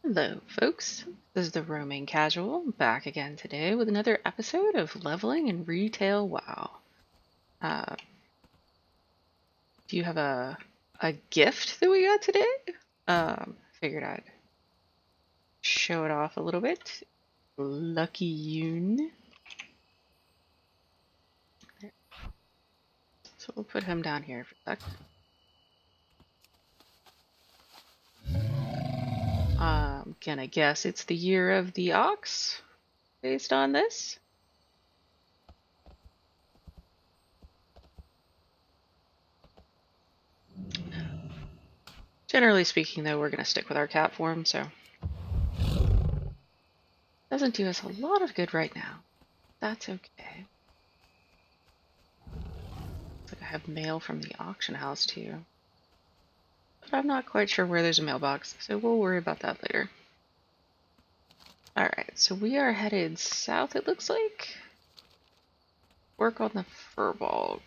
Hello, folks. This is the Roaming Casual back again today with another episode of Leveling in Retail WoW. Uh, do you have a gift that we got today? Figured I'd show it off a little bit. Lucky Yoon. So we'll put him down here for a sec. I'm gonna guess it's the year of the ox based on this. Generally speaking, though, we're gonna stick with our cat form, so doesn't do us a lot of good right now. That's okay. Looks like I have mail from the auction house too. But I'm not quite sure where there's a mailbox, so we'll worry about that later. Alright, so we are headed south, it looks like. Work on the Furbolg.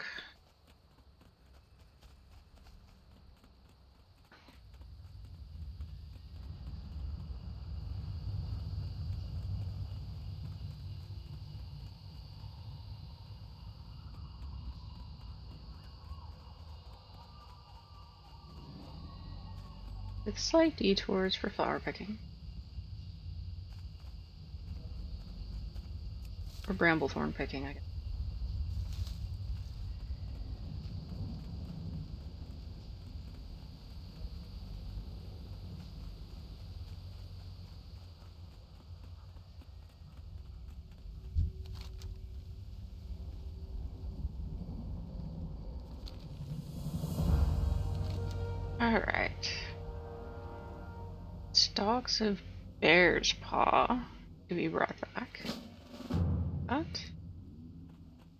With slight detours for flower picking. Or bramblethorn picking, I guess. Alright. Stalks of bear's paw to be brought back. That.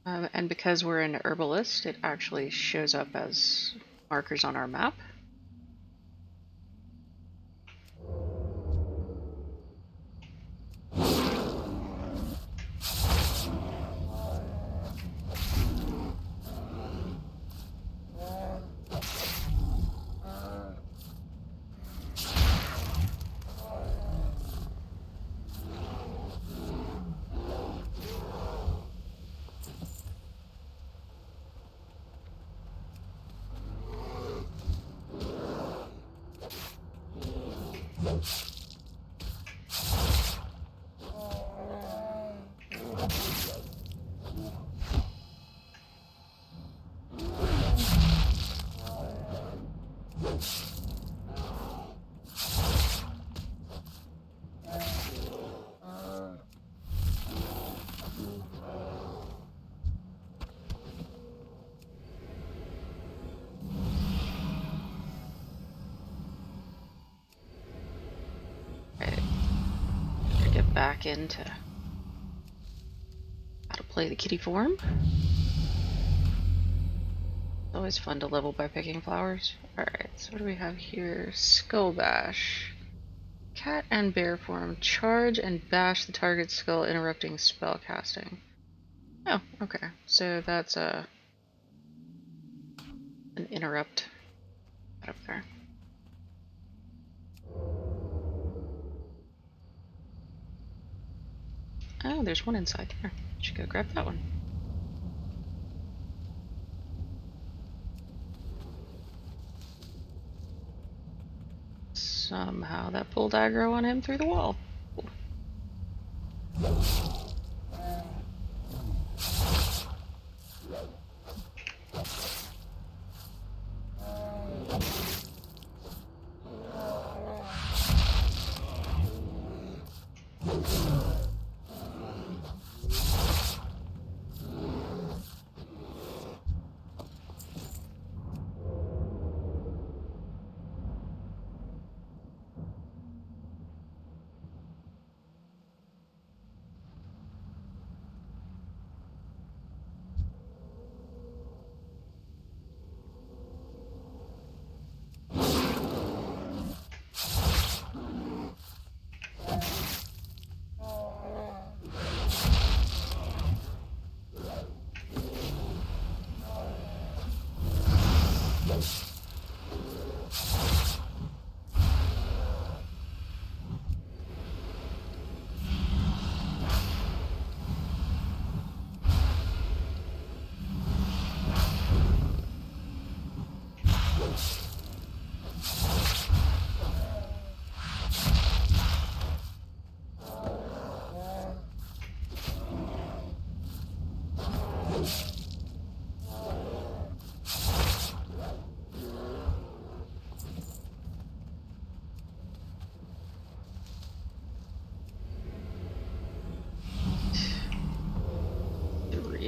And because we're an herbalist, it actually shows up as markers on our map. Back into how to play the kitty form. It's always fun to level by picking flowers. Alright, so what do we have here? Skull Bash. Cat and bear form. Charge and bash the target's skull, interrupting spell casting. Oh, okay. So that's an interrupt up there. Oh, there's one inside there. Should go grab that one. Somehow that pulled aggro on him through the wall.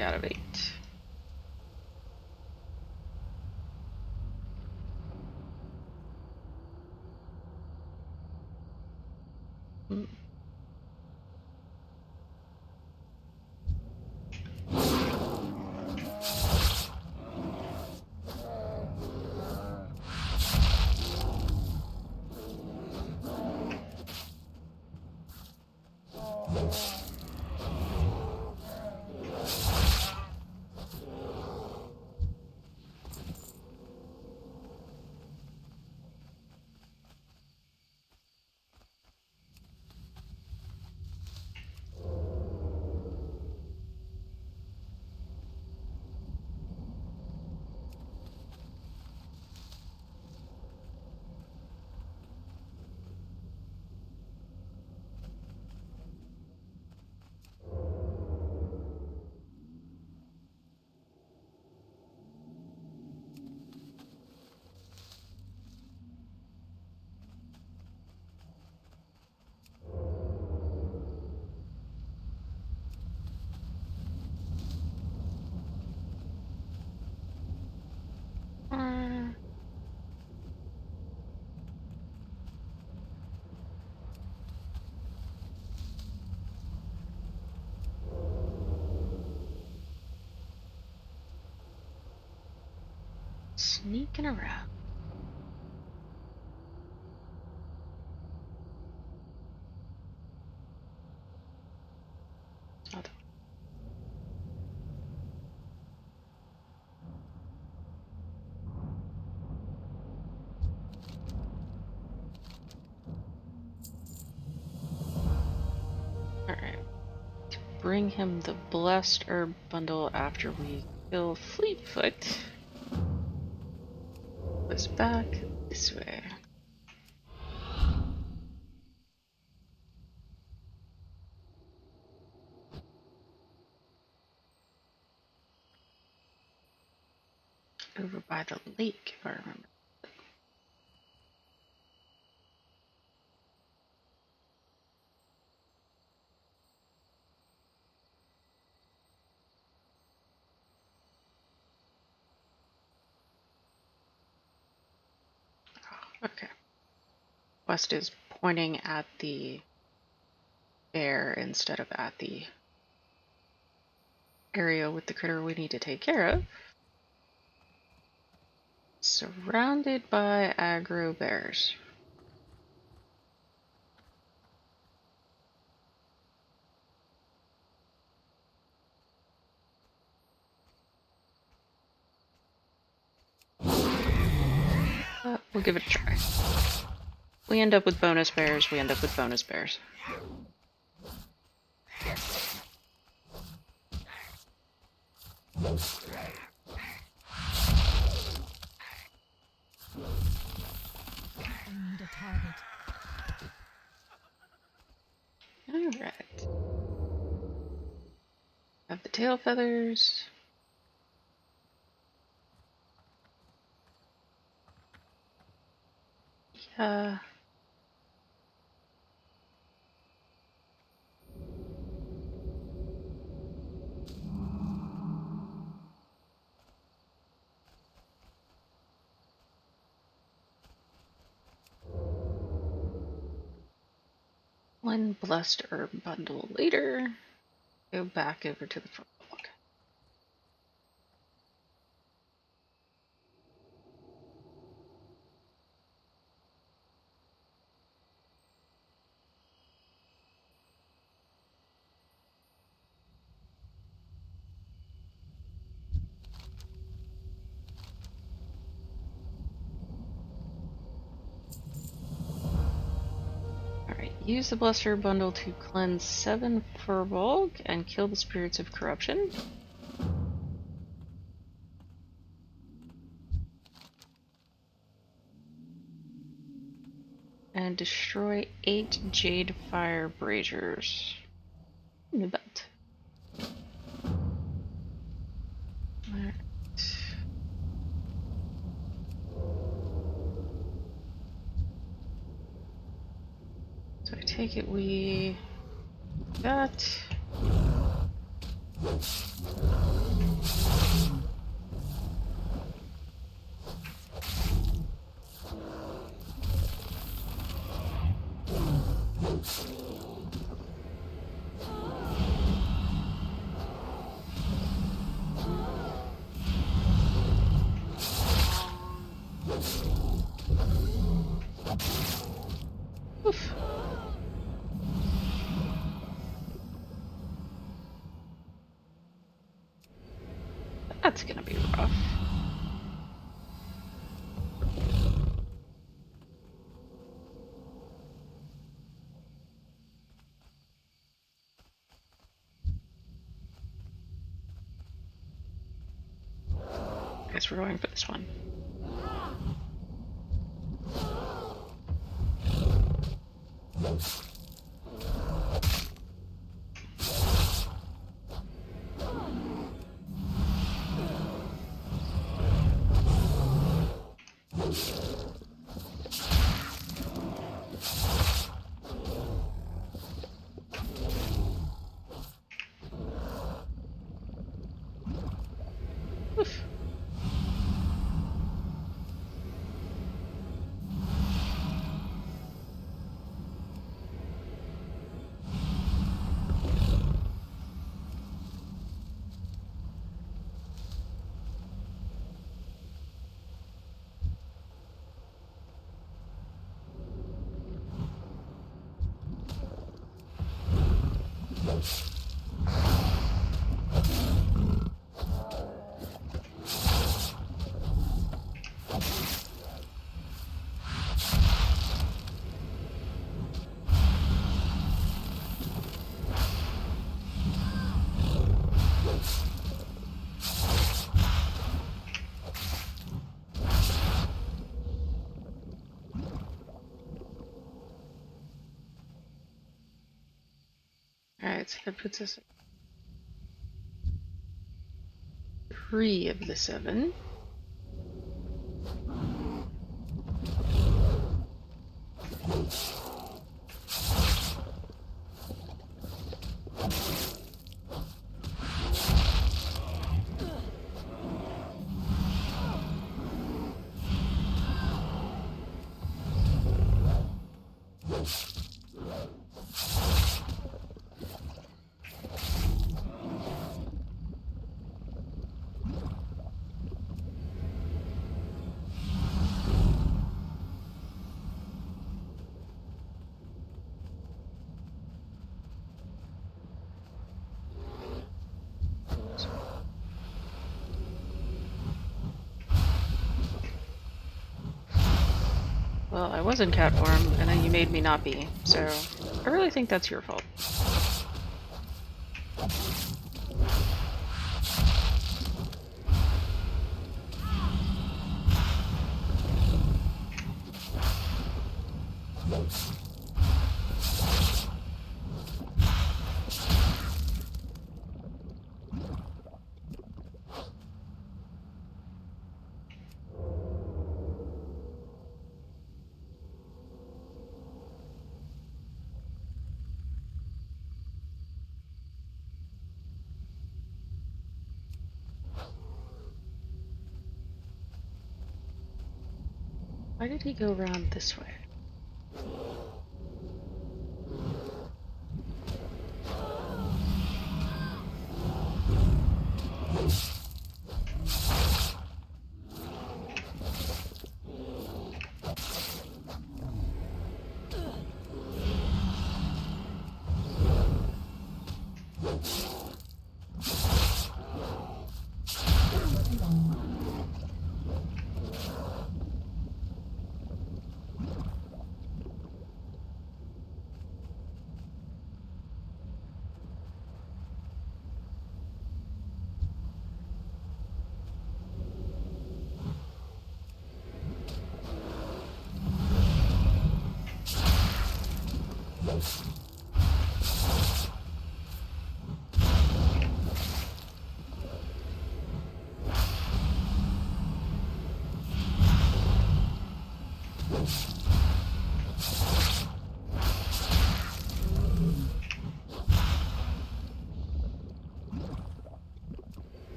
3 out of 8. Hmm. Sneaking around. Oh, alright. Bring him the blessed herb bundle after we kill Fleetfoot. Goes back this way. Over by the lake, if I remember. Okay. West is pointing at the bear instead of at the area with the critter we need to take care of. Surrounded by aggro bears. We'll give it a try. We end up with bonus bears, we end up with bonus bears. Alright. Have the tail feathers. Yeah. One blessed herb bundle later. Go back over to the front log. Alright, use the blessed herb bundle to cleanse 7 Furbolg and kill the spirits of corruption. And destroy 8 Jade Fire Braziers. New belt. Alright. So I take it we got Oof. That's gonna be rough. Guess we're going for this one. Oof. Alright, so that puts us at 3 of the 7. Well, I was in cat form, and then you made me not be, so I really think that's your fault. Why did he go around this way?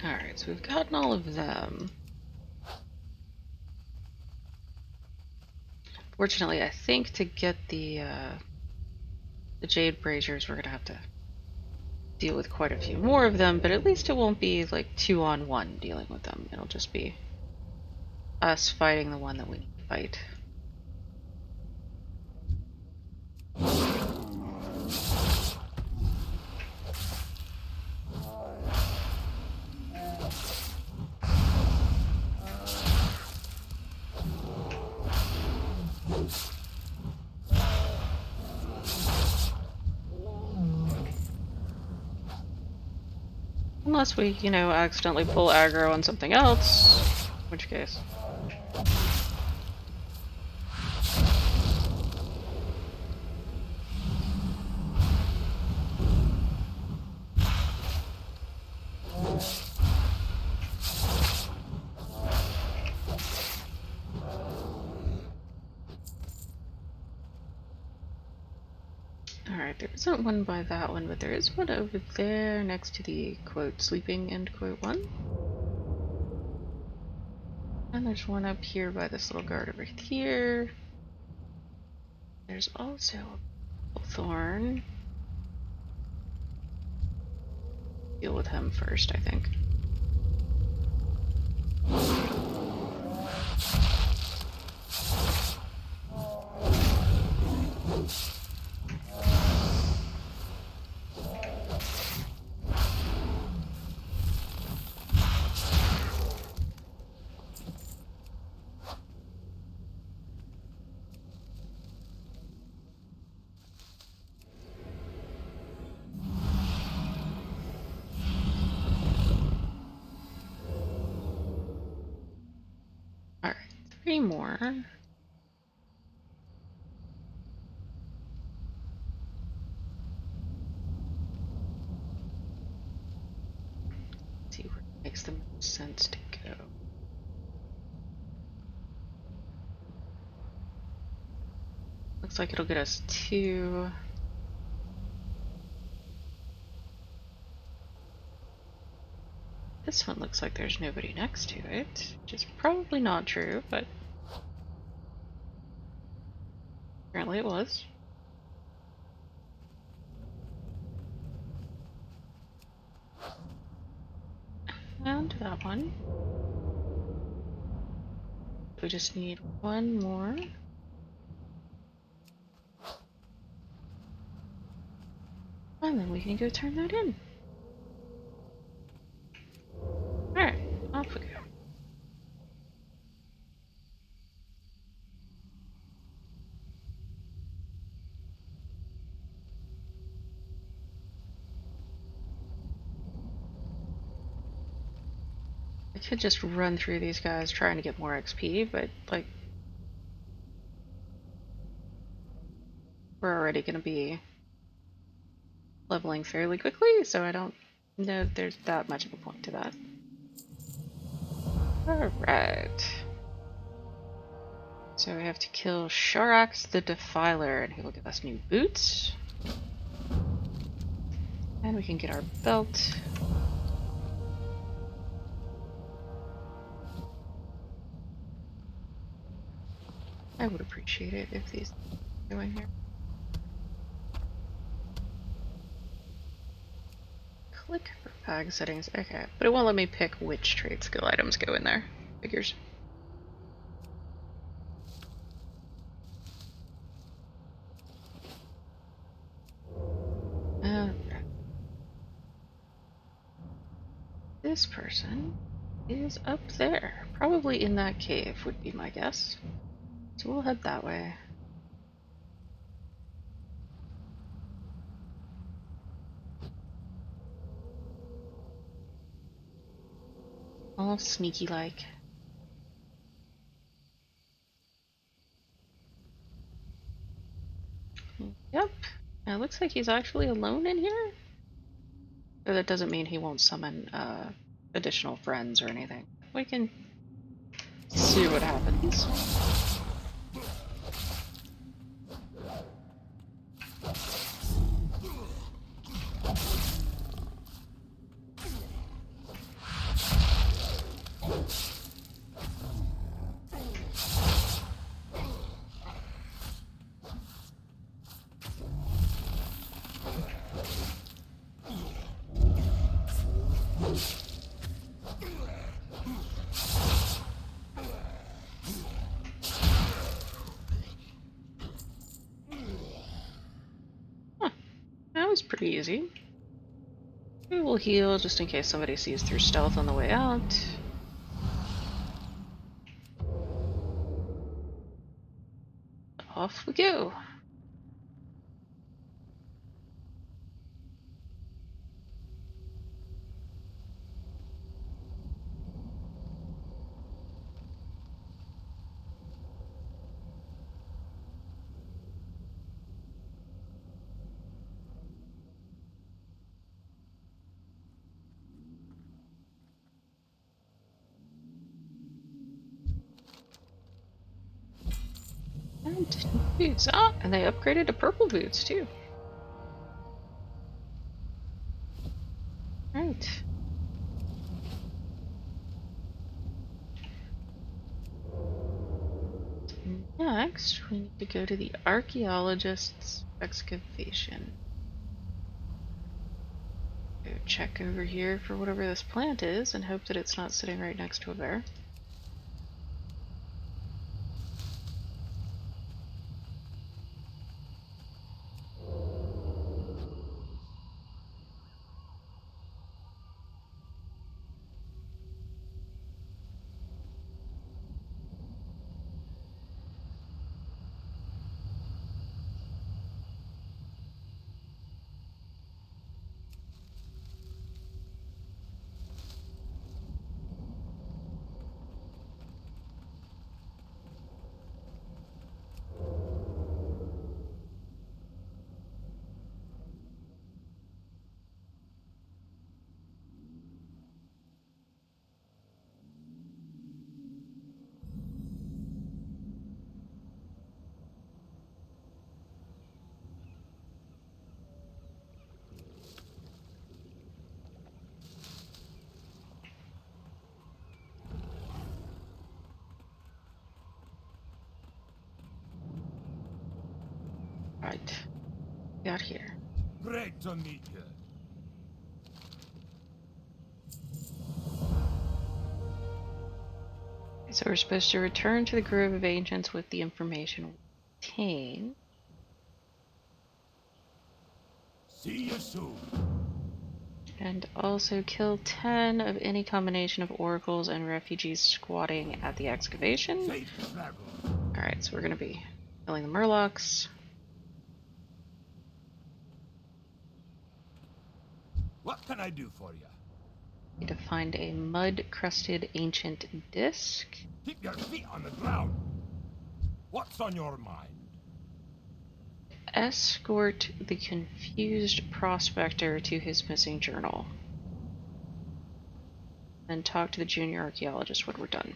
Alright, so we've gotten all of them. Fortunately, I think to get the Jade Braziers, we're gonna have to deal with quite a few more of them, but at least it won't be like 2-on-1 dealing with them. It'll just be us fighting the one that we need to fight. Unless we, you know, accidentally pull aggro on something else, in which case. Alright, there isn't one by that one, but there is one over there next to the quote sleeping end quote one. And there's one up here by this little guard over here. There's also a thorn. Deal with him first, I think. Alright, 3 more. Let's see where it makes the most sense to go. Looks like it'll get us 2. This one looks like there's nobody next to it, which is probably not true, but apparently it was. And that one. We just need one more. And then we can go turn that in. Alright, off we go. I could just run through these guys trying to get more XP, but like we're already gonna be leveling fairly quickly, so I don't know if there's that much of a point to that. Alright. So we have to kill Sharax the Defiler, and he will give us new boots. And we can get our belt. I would appreciate it if these go in here. Click for bag settings. Okay, but it won't let me pick which trade skill items go in there. Figures. This person is up there. Probably in that cave would be my guess. So we'll head that way. All sneaky like. Yep. It looks like he's actually alone in here. Though that doesn't mean he won't summon additional friends or anything. We can see what happens. pretty easy. We will heal just in case somebody sees through stealth on the way out. Off we go. And boots. Ah, and they upgraded to purple boots too. Right. Next, we need to go to the archaeologist's excavation. Go check over here for whatever this plant is and hope that it's not sitting right next to a bear. Right. Got here. Great to meet you. So we're supposed to return to the Grove of Ancients with the information we obtained. See you soon. And also kill 10 of any combination of oracles and refugees squatting at the excavation. Alright, so we're going to be killing the murlocs. What can I do for you? Need to find a mud-crusted ancient disc. Keep your feet on the ground. What's on your mind? Escort the confused prospector to his missing journal. Then talk to the junior archaeologist when we're done.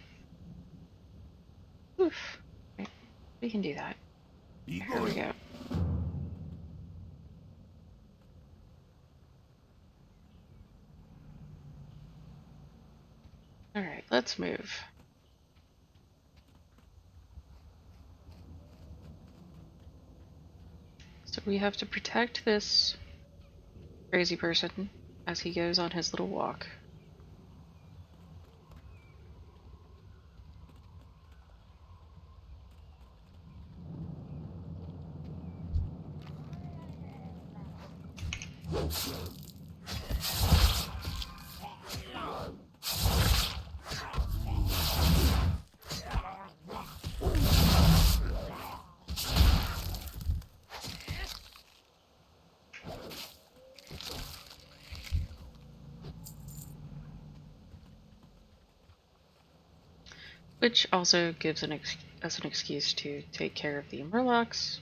Oof. Right. We can do that. Here we go. Alright, let's move. So we have to protect this crazy person as he goes on his little walk. Which also gives us an excuse to take care of the murlocs.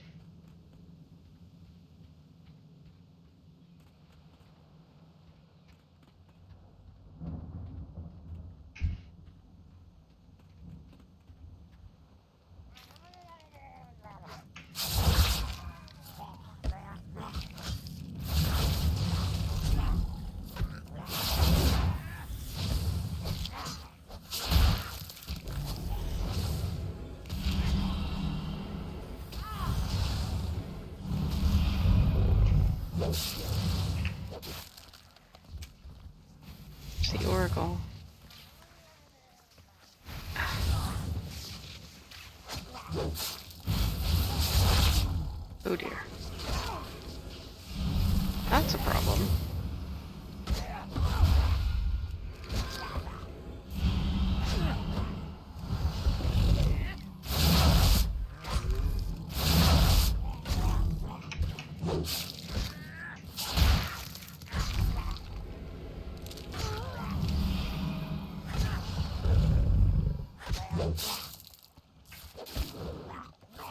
It's the Oracle. Oh dear. That that's a problem.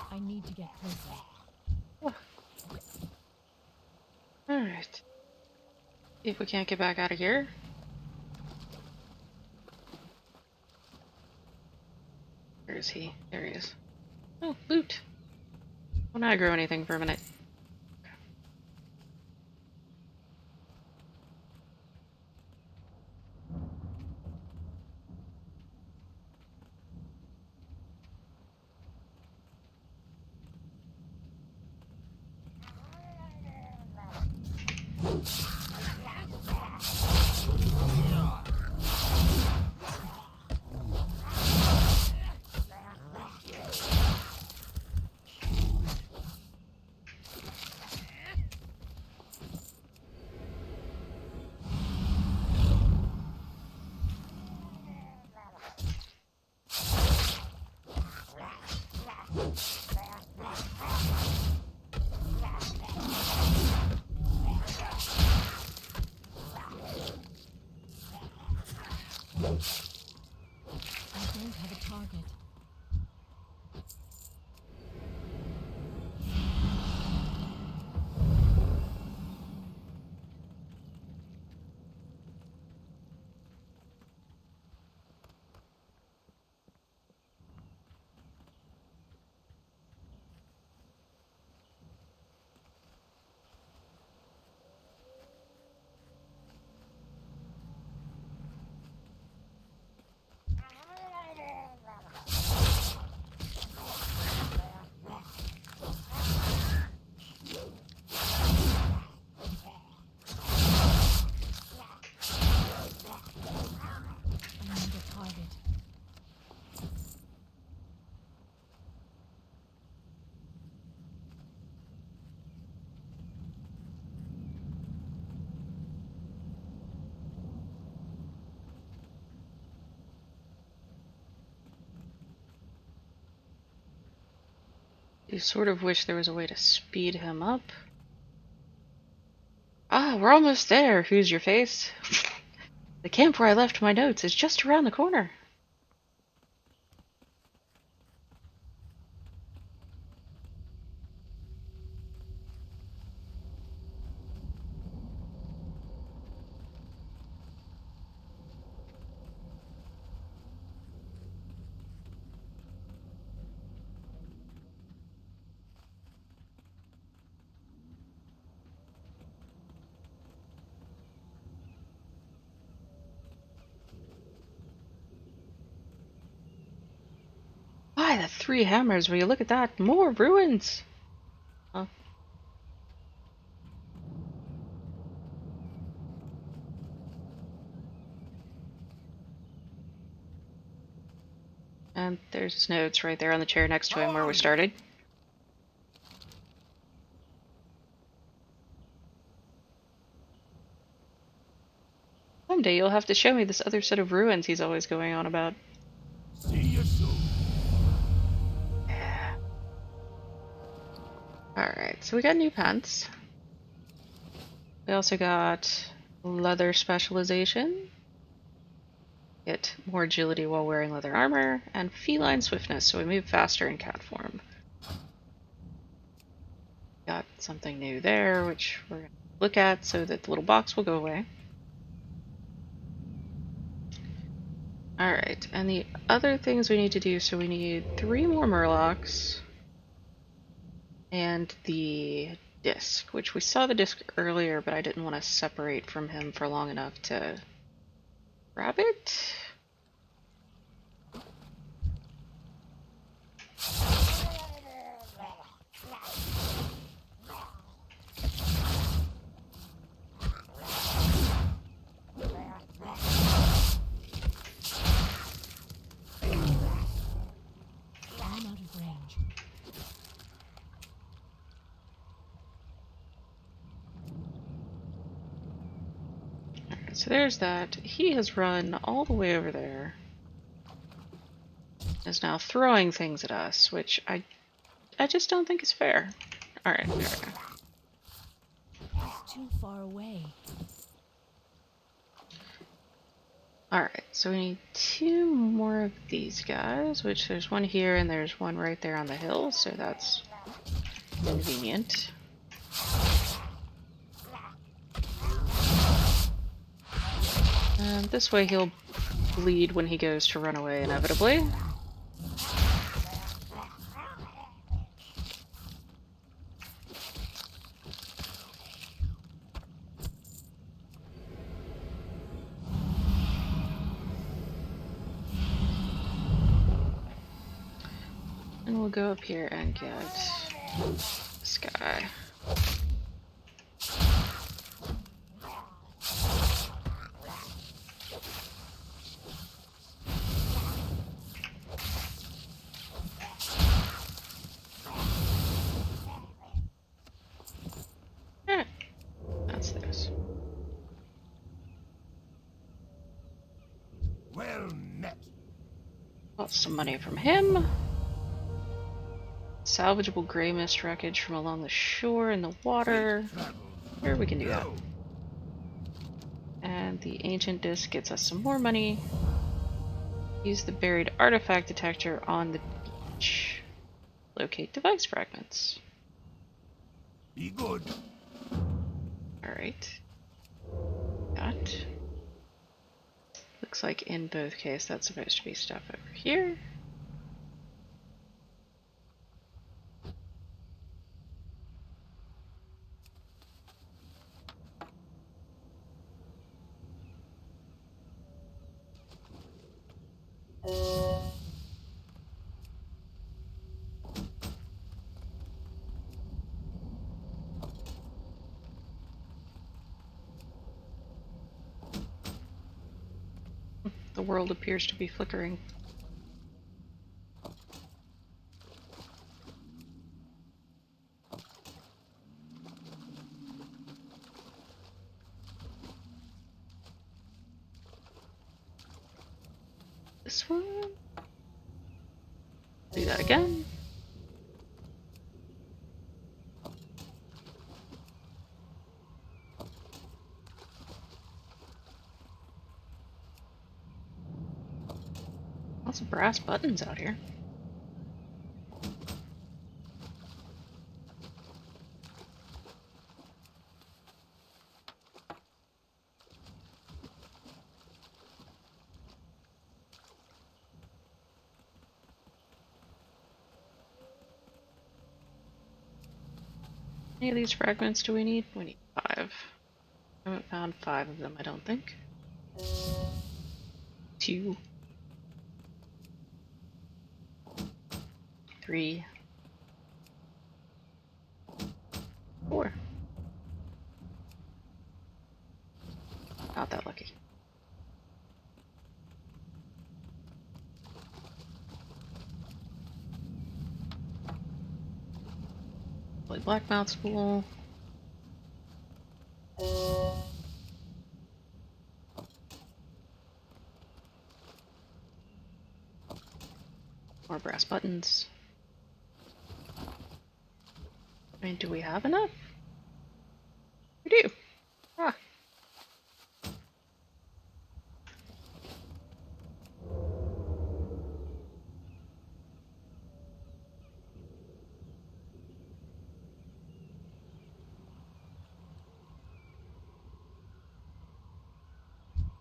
I need to get closer. Alright. See if we can't get back out of here. Where is he? There he is. Oh, loot. Won't aggro anything for a minute. I don't have a target. I need a target. You sort of wish there was a way to speed him up. Ah, we're almost there. Who's your face? The camp where I left my notes is just around the corner. Why, the three hammers, will you look at that? More ruins! Huh? And there's his notes right there on the chair next to him where we started. Someday you'll have to show me this other set of ruins he's always going on about. See you soon. Alright, so we got new pants. We also got leather specialization. Get more agility while wearing leather armor, and feline swiftness, so we move faster in cat form. Got something new there, which we're going to look at so that the little box will go away. Alright, and the other things we need to do, so we need 3 more murlocs and the disc, which we saw the disc earlier, but I didn't want to separate from him for long enough to grab it. I'm out of range. so there's that. He has run all the way over there. Is now throwing things at us, which I just don't think is fair. Alright, there we go. It's too far away. Alright, so we need 2 more of these guys, which there's one here and there's one right there on the hill, so that's convenient. And this way he'll bleed when he goes to run away, inevitably. And we'll go up here and get this guy. That's theirs. Well met. Got some money from him. Salvageable gray mist wreckage from along the shore in the water. Here, we can do that. And the ancient disc gets us some more money. Use the buried artifact detector on the beach. Locate device fragments. Be good. Alright. That. Looks like in both cases that's supposed to be stuff over here. The world appears to be flickering. This one. Do that again. Lots of brass buttons out here. Any of these fragments do we need? We need 5. I haven't found 5 of them, I don't think. 2. 3. 4. Not that lucky. Play Blackmouth Spool. More brass buttons. I mean, do we have enough? We do. Ah.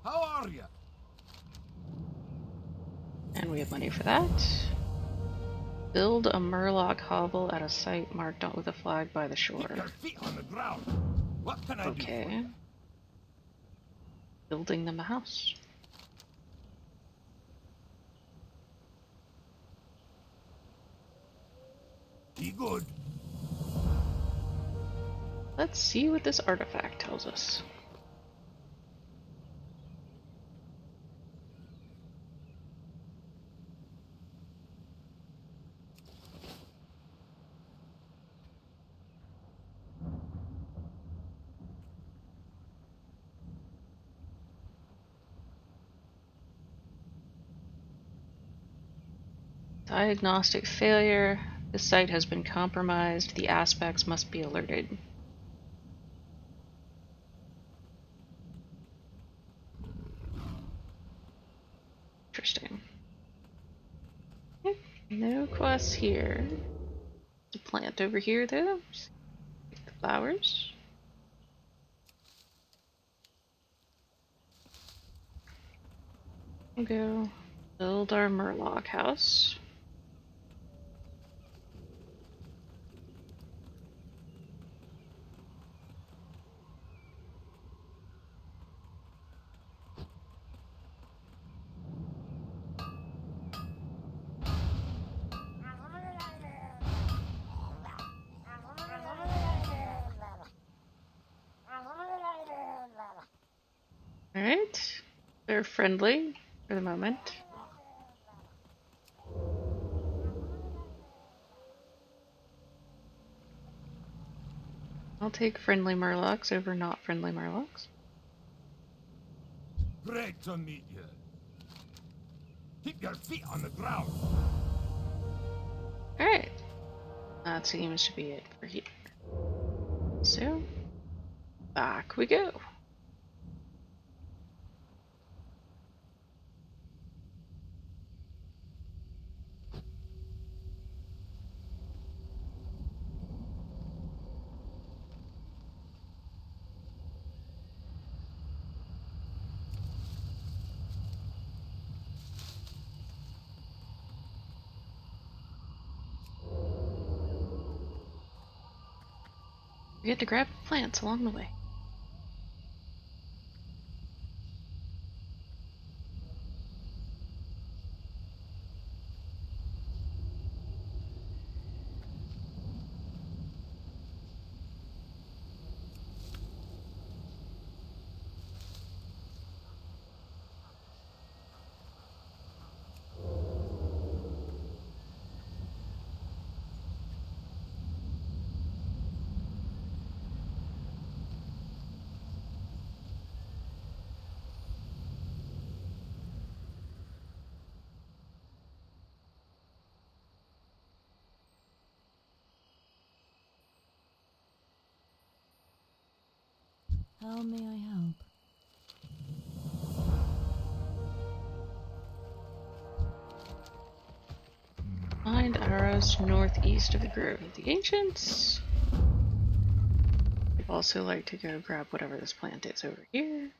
How are you? And we have money for that. Build a Murloc hovel at a site marked out with a flag by the shore. Keep your feet on the ground. What can I do? Okay. Building them a house. Be good. Let's see what this artifact tells us. Diagnostic failure. The site has been compromised. The aspects must be alerted. Interesting. Okay, no quests here. The plant over here, though. The flowers. We'll go build our Murloc house. Alright. They're friendly for the moment. I'll take friendly Murlocs over not friendly Murlocs. Great to meet you. Keep your feet on the ground. Alright. That seems to be it for here. So, back we go. We get to grab plants along the way. How may I help? Find arrows northeast of the Grove of the Ancients. I'd also like to go grab whatever this plant is over here.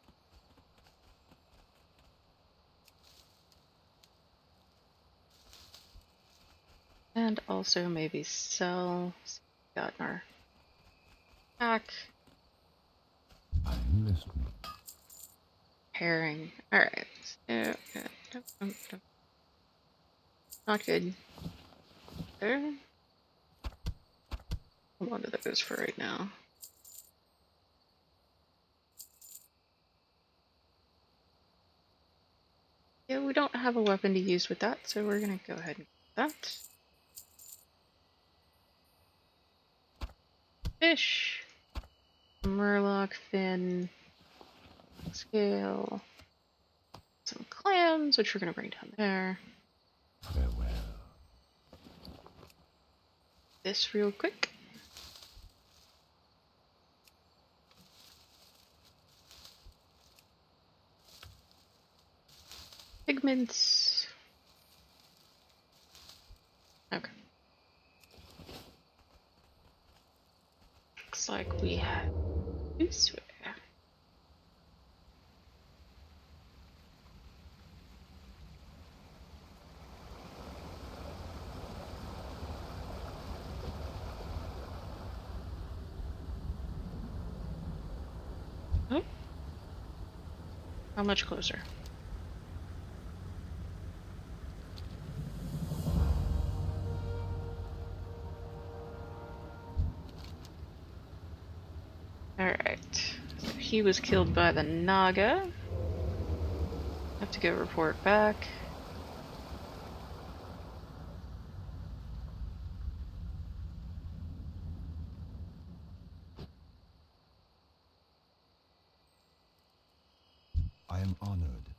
And also maybe sell. Got in our pack. I'm listening. Herring. Alright. Not good. There. Hold on to those for right now. Yeah, we don't have a weapon to use with that, so we're gonna go ahead and get that. Fish. Murloc fin. Scale. Some clams, which we're gonna bring down there. Farewell. This real quick. Pigments. Okay. Looks like we have this way. Oh. How much closer? Alright. So he was killed by the Naga. Have to go report back. I am honored.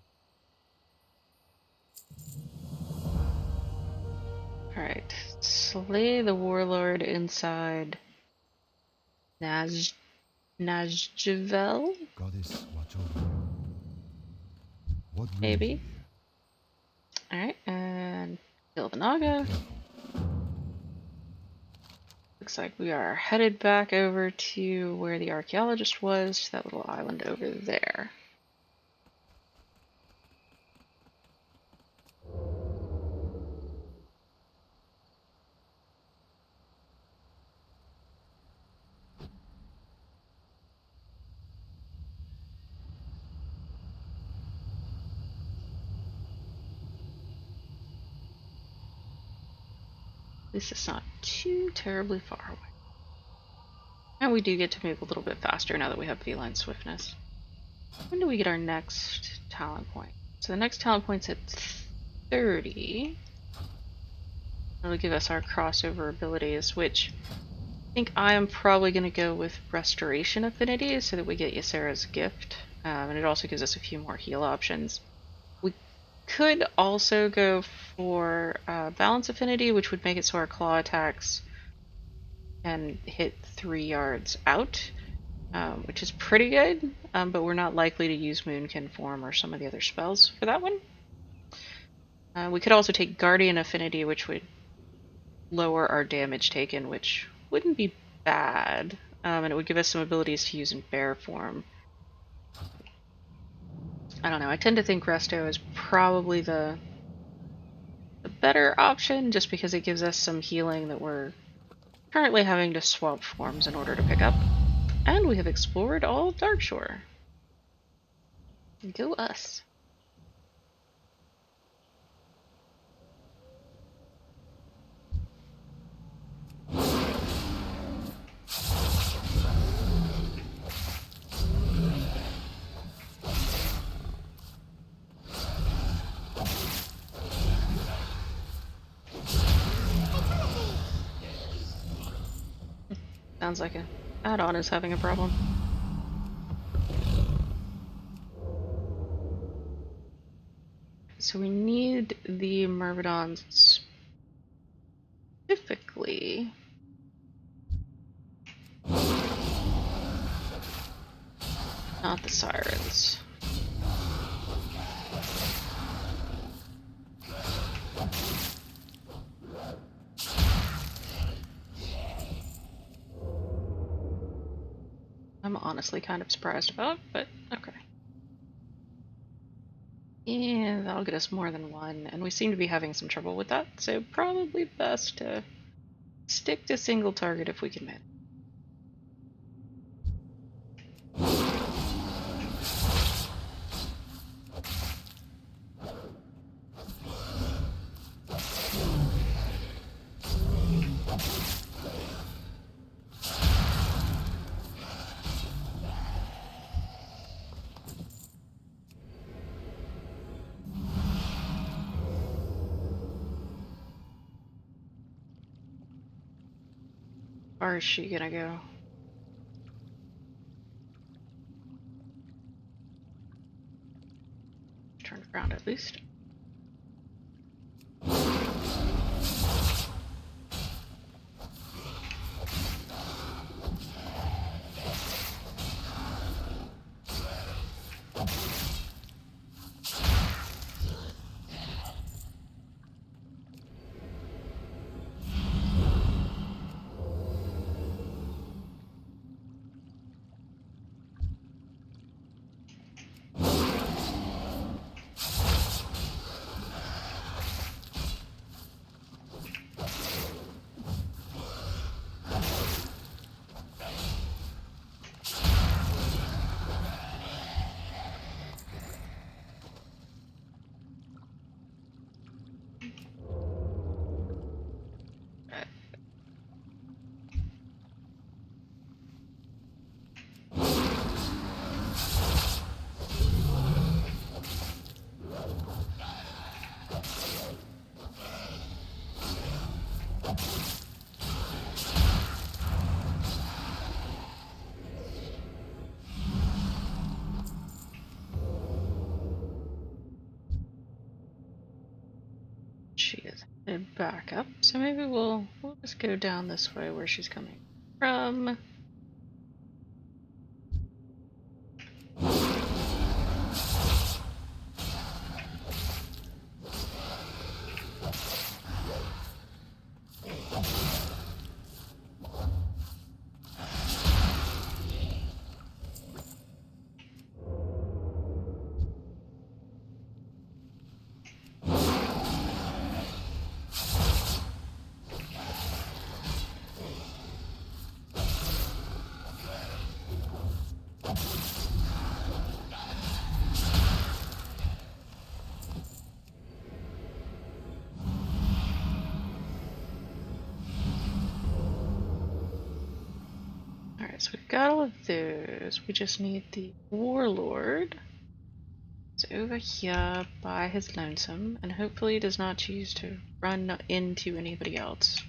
Alright. Slay the warlord inside Najjavel? Goddess, watch over me. What brings you Maybe. here? Alright, and kill the Naga. Careful. Looks like we are headed back over to where the archaeologist was, that little island over there. At least it's not too terribly far away. And we do get to move a little bit faster now that we have feline swiftness. When do we get our next talent point? So the next talent point's at 30. That'll give us our crossover abilities, which I think I am probably going to go with Restoration Affinity so that we get Ysera's gift. And it also gives us a few more heal options. We could also go for Balance Affinity, which would make it so our claw attacks can hit 3 yards out, which is pretty good, but we're not likely to use Moonkin Form or some of the other spells for that one. We could also take Guardian Affinity, which would lower our damage taken, which wouldn't be bad, and it would give us some abilities to use in bear form. I don't know, I tend to think Resto is probably the better option, just because it gives us some healing that we're currently having to swap forms in order to pick up. And we have explored all of Darkshore. Go us. Sounds like an add-on is having a problem. So we need the Myrmidons specifically. Not the Sirens. I'm honestly kind of surprised about, but okay. Yeah, that'll get us more than one, and we seem to be having some trouble with that, so probably best to stick to single target if we can manage. Or is she gonna go? Turn around at least. She is head back up, so maybe we'll just go down this way where she's coming from. Alright, so we've got all of those. We just need the Warlord. It's over here by his lonesome, and hopefully he does not choose to run into anybody else.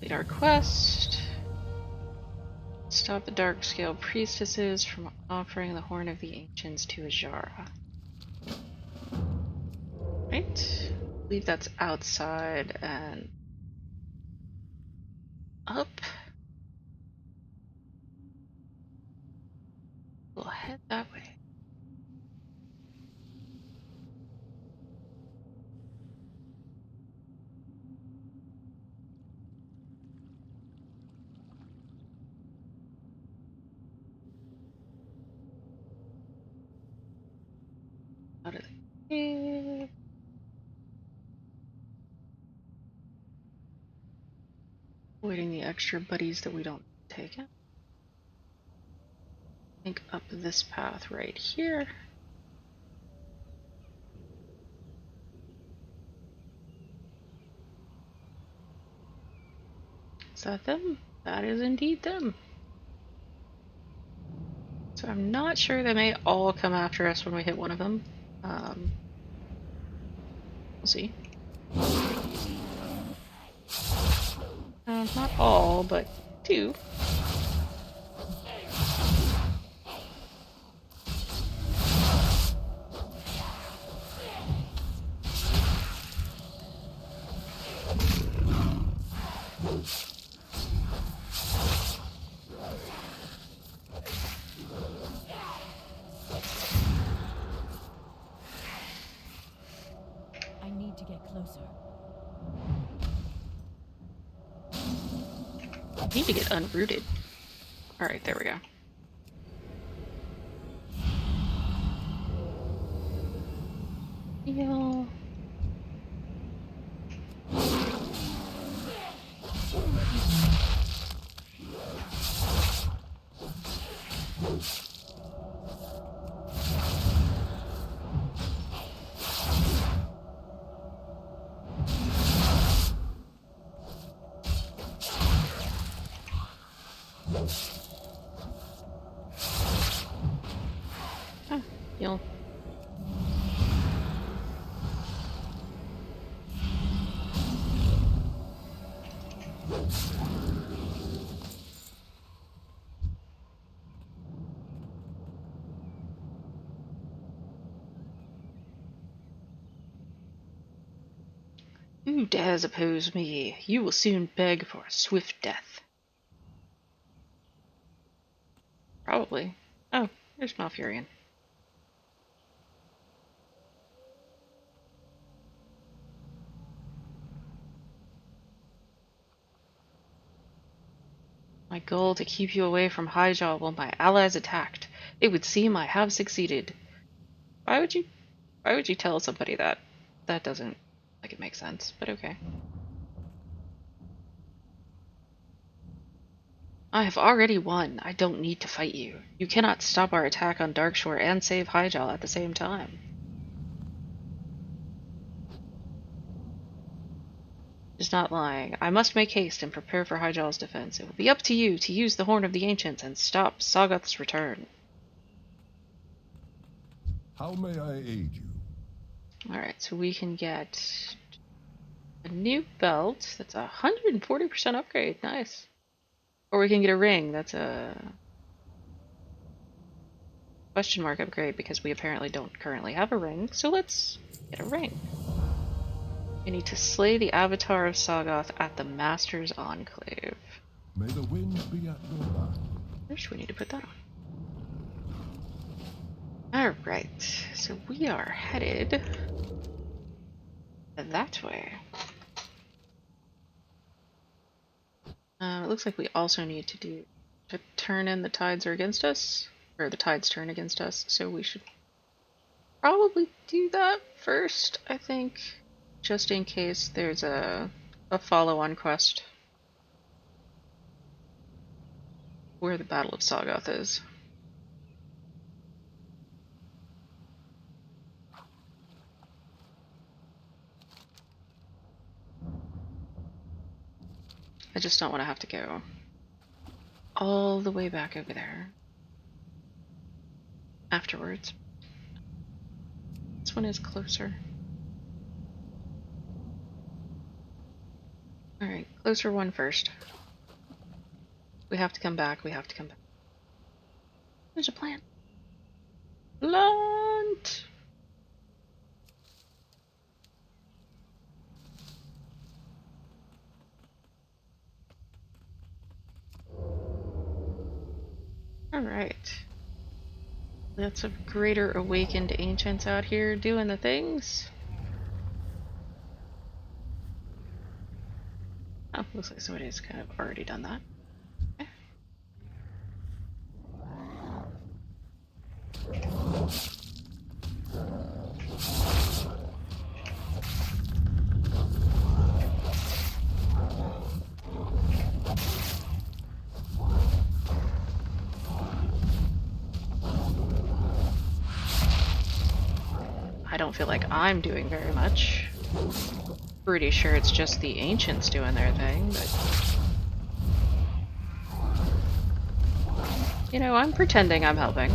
Complete our quest. Stop the Darkscale priestesses from offering the Horn of the Ancients to Ajara. Right? I believe that's outside and up. We'll head that way. Out of the cave. Avoiding the extra buddies that we don't take it. I think up this path right here. Is that them? That is indeed them. So I'm not sure they may all come after us when we hit one of them. We'll see. Not all, but two. I need to get closer. I need to get unrooted. Alright, there we go. Heal. Heal. Who dares oppose me? You will soon beg for a swift death. Probably. Oh, there's Malfurion. My goal to keep you away from Highjaw while my allies attacked. It would seem I have succeeded. Why would you tell somebody that? That doesn't like it makes sense, but okay. I have already won. I don't need to fight you. You cannot stop our attack on Darkshore and save Highjaw at the same time. Is not lying. I must make haste and prepare for Hijaw's defense. It will be up to you to use the Horn of the Ancients and stop Soggoth's return. How may I aid you? Alright, so we can get a new belt. That's a 140% upgrade. Nice. Or we can get a ring. That's a question mark upgrade because we apparently don't currently have a ring. So let's get a ring. We need to slay the Avatar of Soggoth at the Master's Enclave. May the winds be at your back. First, we need to put that on. Alright, so we are headed that way. It looks like we also need to turn in the tides are against us, or the tides turn against us, so we should probably do that first, I think, just in case there's a follow-on quest where the Battle of Soggoth is. I just don't want to have to go all the way back over there afterwards. This one is closer. Alright, closer one first. We have to come back, we have to come back. There's a plan. Blunt! Alright. Lots of greater awakened ancients out here doing the things. Oh, looks like somebody's kind of already done that. Okay. I don't feel like I'm doing very much. Pretty sure it's just the ancients doing their thing, but you know, I'm pretending I'm helping.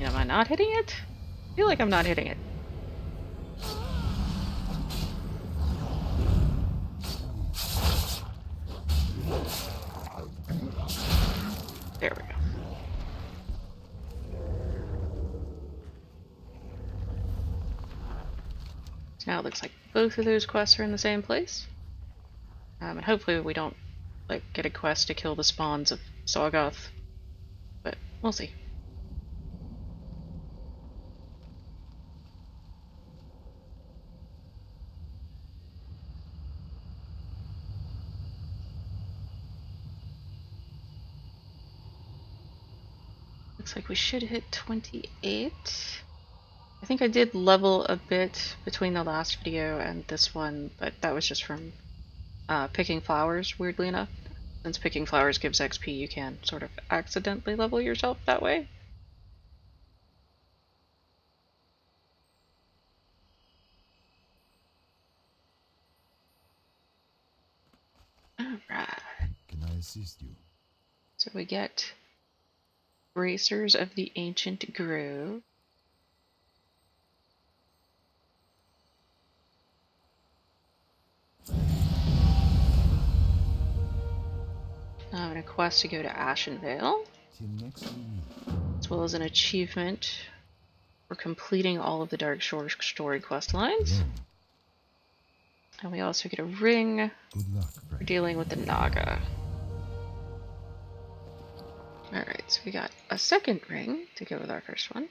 Am I not hitting it? I feel like I'm not hitting it. There we go. So now it looks like both of those quests are in the same place. And hopefully we don't like get a quest to kill the spawns of Soggoth. But we'll see. Looks like we should hit 28. I think I did level a bit between the last video and this one, but that was just from picking flowers, weirdly enough. Since picking flowers gives XP, you can sort of accidentally level yourself that way. Alright. Can I assist you? So we get Bracers of the Ancient Grove. And a quest to go to Ashenvale, Till next week. as well as an achievement for completing all of the Darkshore story quest lines. Hello. And we also get a ring Good luck, for friend. dealing with the Naga. Alright, so we got a second ring to go with our first one.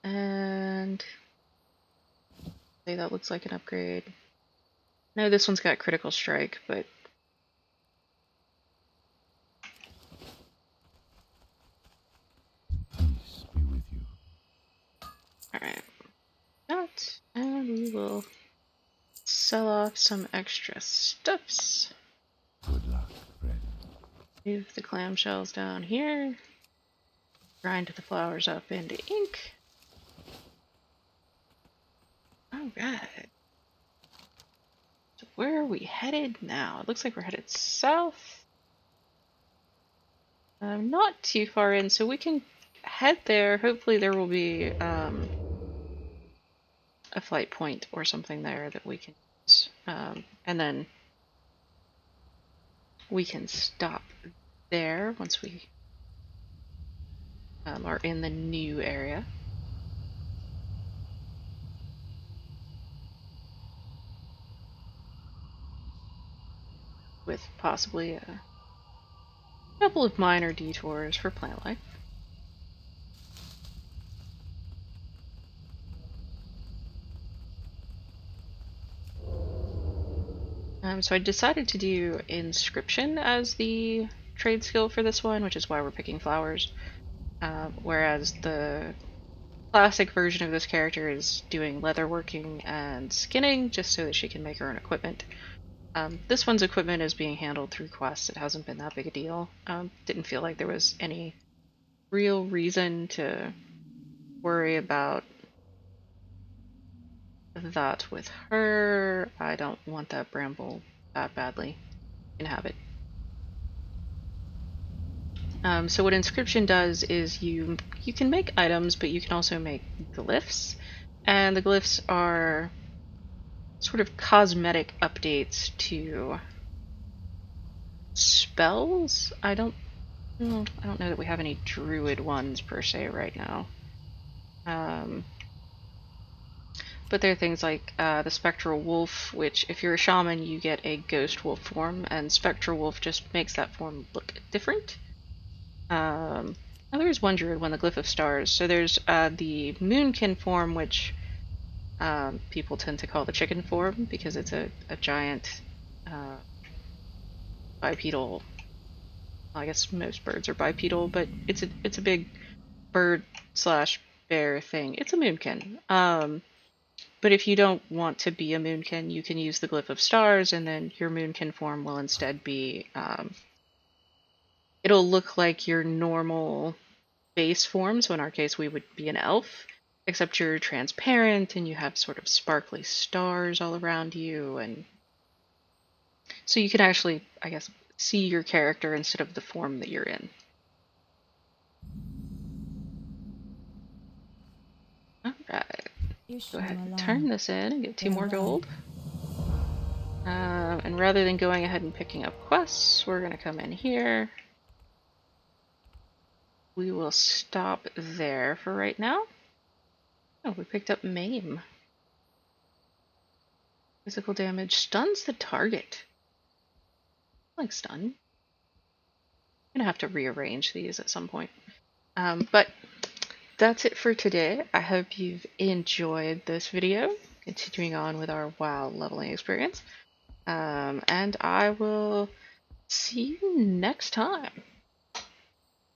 And that looks like an upgrade. No, this one's got critical strike, but Peace be with you. alright. That, and we will sell off some extra stuffs. Good luck, friend. Move the clamshells down here. Grind the flowers up into ink. Alright. So where are we headed now? It looks like we're headed south. Not too far in, so we can head there. Hopefully there will be a flight point or something there that we can use. And then we can stop there once we are in the new area. With possibly a couple of minor detours for plant life. So I decided to do inscription as the trade skill for this one, which is why we're picking flowers. Whereas the classic version of this character is doing leatherworking and skinning just so that she can make her own equipment. This one's equipment is being handled through quests. It hasn't been that big a deal. Didn't feel like there was any real reason to worry about that with her. I don't want that bramble that badly. You can have it. So what inscription does is you can make items, but you can also make glyphs, and the glyphs are sort of cosmetic updates to spells. I don't know that we have any druid ones per se right now. But there are things like the spectral wolf, which if you're a shaman you get a ghost wolf form, and spectral wolf just makes that form look different. There's one druid one, the glyph of stars. So there's the moonkin form, which people tend to call the chicken form because it's a giant bipedal. I guess most birds are bipedal, but it's a big bird slash bear thing. It's a moonkin. But if you don't want to be a moonkin, you can use the glyph of stars, and then your moonkin form will instead be. It'll look like your normal base form. So in our case, we would be an elf, except you're transparent and you have sort of sparkly stars all around you, and so you can actually, I guess, see your character instead of the form that you're in. Alright, go ahead and turn this in and get 2 more gold. And rather than going ahead and picking up quests, we're going to come in here. We will stop there for right now. Oh, we picked up Maim. Physical damage stuns the target. I like stun. I'm gonna have to rearrange these at some point. But that's it for today. I hope you've enjoyed this video. Continuing on with our WoW leveling experience. And I will see you next time.